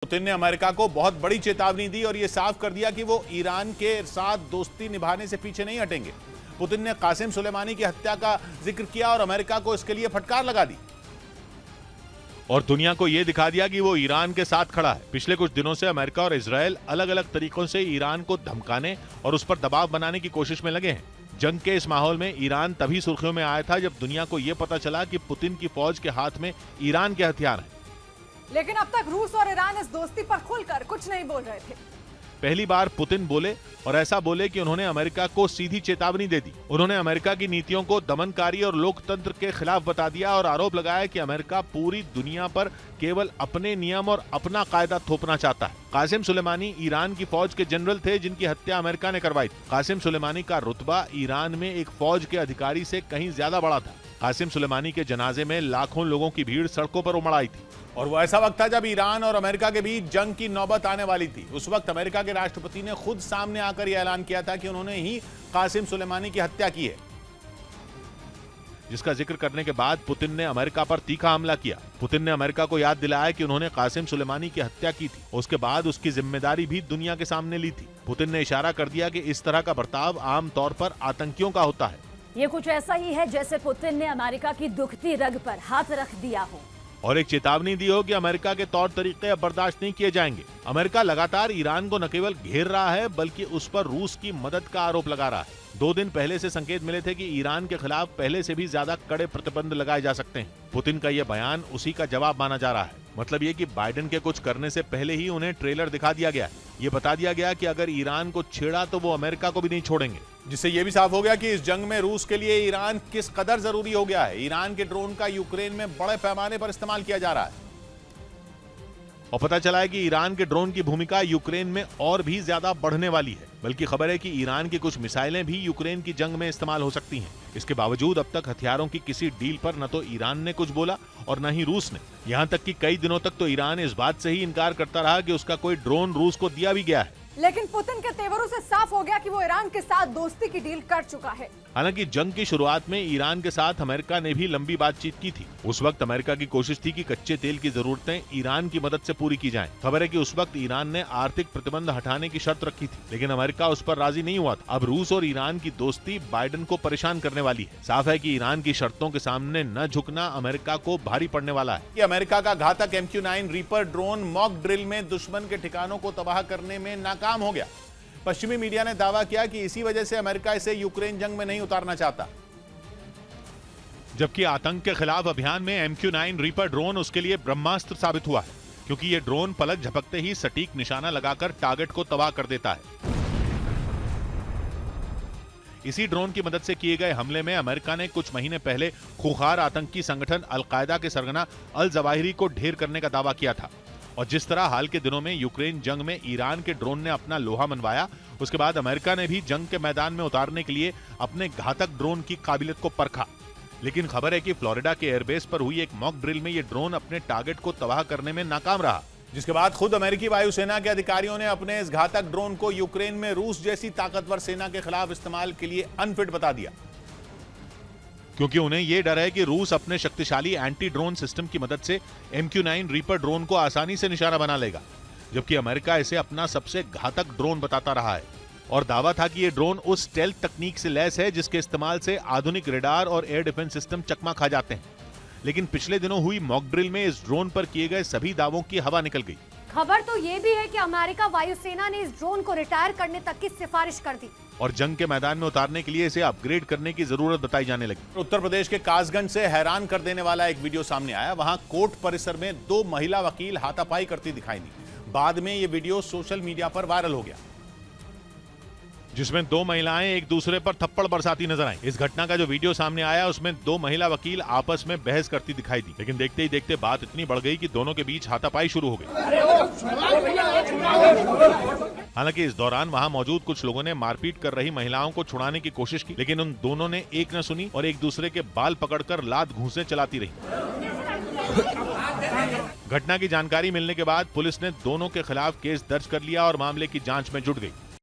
Putin ने America को बहुत बड़ी चेतावनी दी और यह साफ कर दिया कि वो ईरान के साथ दोस्ती निभाने से पीछे नहीं हटेंगे। पुतिन ने कासिम सुलेमानी की हत्या का जिक्र किया और अमेरिका को इसके लिए फटकार लगा दी और दुनिया को यह दिखा दिया कि वो ईरान के साथ खड़ा है। पिछले कुछ दिनों से अमेरिका और इजरायल अलग अलग तरीकों से ईरान को धमकाने और उस पर दबाव बनाने की कोशिश में लगे हैं। जंग के इस माहौल में ईरान तभी सुर्खियों में आया था जब दुनिया को यह पता चला कि पुतिन की फौज के हाथ में ईरान के हथियार हैं। लेकिन अब तक रूस और ईरान इस दोस्ती पर खुलकर कुछ नहीं बोल रहे थे। पहली बार पुतिन बोले और ऐसा बोले कि उन्होंने अमेरिका को सीधी चेतावनी दे दी। उन्होंने अमेरिका की नीतियों को दमनकारी और लोकतंत्र के खिलाफ बता दिया और आरोप लगाया कि अमेरिका पूरी दुनिया पर केवल अपने नियम और अपना कायदा थोपना चाहता है। कासिम सुलेमानी ईरान की फौज के जनरल थे जिनकी हत्या अमेरिका ने करवाई थी। कासिम सुलेमानी का रुतबा ईरान में एक फौज के अधिकारी से कहीं ज्यादा बड़ा था। कासिम सुलेमानी के जनाजे में लाखों लोगों की भीड़ सड़कों पर उमड़ आई थी और वो ऐसा वक्त था जब ईरान और अमेरिका के बीच जंग की नौबत आने वाली थी। उस वक्त अमेरिका के राष्ट्रपति ने खुद सामने आकर यह ऐलान किया था कि उन्होंने ही कासिम सुलेमानी की हत्या की है, जिसका जिक्र करने के बाद पुतिन ने अमेरिका पर तीखा हमला किया। पुतिन ने अमेरिका को याद दिलाया कि उन्होंने कासिम सुलेमानी की हत्या की थी। उसके बाद उसकी जिम्मेदारी भी दुनिया के सामने ली थी। पुतिन ने इशारा कर दिया कि इस तरह का बर्ताव आमतौर पर आतंकियों का होता है। ये कुछ ऐसा ही है जैसे पुतिन ने अमेरिका की दुखती रग पर हाथ रख दिया हो और एक चेतावनी दी हो कि अमेरिका के तौर तरीके अब बर्दाश्त नहीं किए जाएंगे। अमेरिका लगातार ईरान को न केवल घेर रहा है बल्कि उस पर रूस की मदद का आरोप लगा रहा है। 2 दिन पहले से संकेत मिले थे कि ईरान के खिलाफ पहले से भी ज्यादा कड़े प्रतिबंध लगाए जा सकते हैं। पुतिन का यह बयान उसी का जवाब माना जा रहा है। मतलब ये कि बाइडेन के कुछ करने से पहले ही उन्हें ट्रेलर दिखा दिया गया है। ये बता दिया गया कि अगर ईरान को छेड़ा तो वो अमेरिका को भी नहीं छोड़ेंगे, जिससे यह भी साफ हो गया कि इस जंग में रूस के लिए ईरान किस कदर जरूरी हो गया है। ईरान के ड्रोन का यूक्रेन में बड़े पैमाने पर इस्तेमाल किया जा रहा है और पता चला है कि ईरान के ड्रोन की भूमिका यूक्रेन में और भी ज्यादा बढ़ने वाली है। बल्कि खबर है कि ईरान की कुछ मिसाइलें भी यूक्रेन की जंग में इस्तेमाल हो सकती हैं। इसके बावजूद अब तक हथियारों की किसी डील पर न तो ईरान ने कुछ बोला और न ही रूस ने। यहाँ तक कि कई दिनों तक तो ईरान इस बात से ही इनकार करता रहा कि उसका कोई ड्रोन रूस को दिया भी गया है। लेकिन पुतिन के तेवरों से साफ हो गया कि वो ईरान के साथ दोस्ती की डील कर चुका है। हालांकि जंग की शुरुआत में ईरान के साथ अमेरिका ने भी लंबी बातचीत की थी। उस वक्त अमेरिका की कोशिश थी कि कच्चे तेल की जरूरतें ईरान की मदद से पूरी की जाएं। खबर है कि उस वक्त ईरान ने आर्थिक प्रतिबंध हटाने की शर्त रखी थी, लेकिन अमेरिका उस पर राजी नहीं हुआ था। अब रूस और ईरान की दोस्ती बाइडेन को परेशान करने वाली है। साफ है कि ईरान की शर्तों के सामने न झुकना अमेरिका को भारी पड़ने वाला है। कि अमेरिका का घातक MQ-9 reaper drone mock drill में दुश्मन के ठिकानों को तबाह करने में नाकाम हो गया। पश्चिमी मीडिया ने दावा किया कि इसी वजह से अमेरिका इसे यूक्रेन जंग में नहीं उतारना चाहता, जबकि आतंक के खिलाफ अभियान में MQ-9 रीपर ड्रोन उसके लिए ब्रह्मास्त्र साबित हुआ है, क्योंकि ये ड्रोन पलक झपकते ही सटीक निशाना लगाकर टारगेट को तबाह कर देता है। इसी ड्रोन की मदद से किए गए हमले में अमेरिका ने कुछ महीने पहले खूंखार आतंकी संगठन अल-कायदा के सरगना अल-जवाहिरी को ढेर करने का दावा किया था। और जिस तरह हाल के दिनों में यूक्रेन जंग में ईरान के ड्रोन ने अपना लोहा मनवाया, उसके बाद अमेरिका ने भी जंग के मैदान में उतारने के लिए अपने घातक ड्रोन की काबिलियत को परखा। लेकिन खबर है कि फ्लोरिडा के एयरबेस पर हुई एक मॉक ड्रिल में ये ड्रोन अपने टारगेट को तबाह करने में नाकाम रहा, जिसके बाद खुद अमेरिकी वायुसेना के अधिकारियों ने अपने इस घातक ड्रोन को यूक्रेन में रूस जैसी ताकतवर सेना के खिलाफ इस्तेमाल के लिए अनफिट बता दिया, क्योंकि उन्हें यह डर है कि रूस अपने शक्तिशाली एंटी ड्रोन सिस्टम की मदद से MQ-9 रीपर ड्रोन को आसानी से निशाना बना लेगा, जबकि अमेरिका इसे अपना सबसे घातक ड्रोन बताता रहा है और दावा था कि ये ड्रोन उस स्टेल्थ तकनीक से लैस है जिसके इस्तेमाल से आधुनिक रेडार और एयर डिफेंस सिस्टम चकमा खा जाते हैं। लेकिन पिछले दिनों हुई मॉक ड्रिल में इस ड्रोन पर किए गए सभी दावों की हवा निकल गई। खबर तो ये भी है कि अमेरिका वायुसेना ने इस ड्रोन को रिटायर करने तक की सिफारिश कर दी और जंग के मैदान में उतारने के लिए इसे अपग्रेड करने की जरूरत बताई जाने लगी। उत्तर प्रदेश के कासगंज से हैरान कर देने वाला एक वीडियो सामने आया। वहां कोर्ट परिसर में 2 महिला वकील हाथापाई करती दिखाई दी। बाद में यह वीडियो सोशल मीडिया पर वायरल हो गया, जिसमें 2 महिलाएं एक दूसरे पर थप्पड़ बरसाती नजर आई। इस घटना का जो वीडियो सामने आया उसमें 2 महिला वकील आपस में बहस करती दिखाई दी, लेकिन देखते ही देखते बात इतनी बढ़ गई कि दोनों के बीच हाथापाई शुरू हो गई। हालांकि इस दौरान वहां मौजूद कुछ लोगों ने मारपीट कर रही महिलाओं को छुड़ाने की कोशिश की, लेकिन उन दोनों ने एक न सुनी और एक दूसरे के बाल पकड़कर लात घूंसे चलाती रही। घटना की जानकारी मिलने के बाद पुलिस ने दोनों के खिलाफ केस दर्ज कर लिया और मामले की जांच में जुट गई।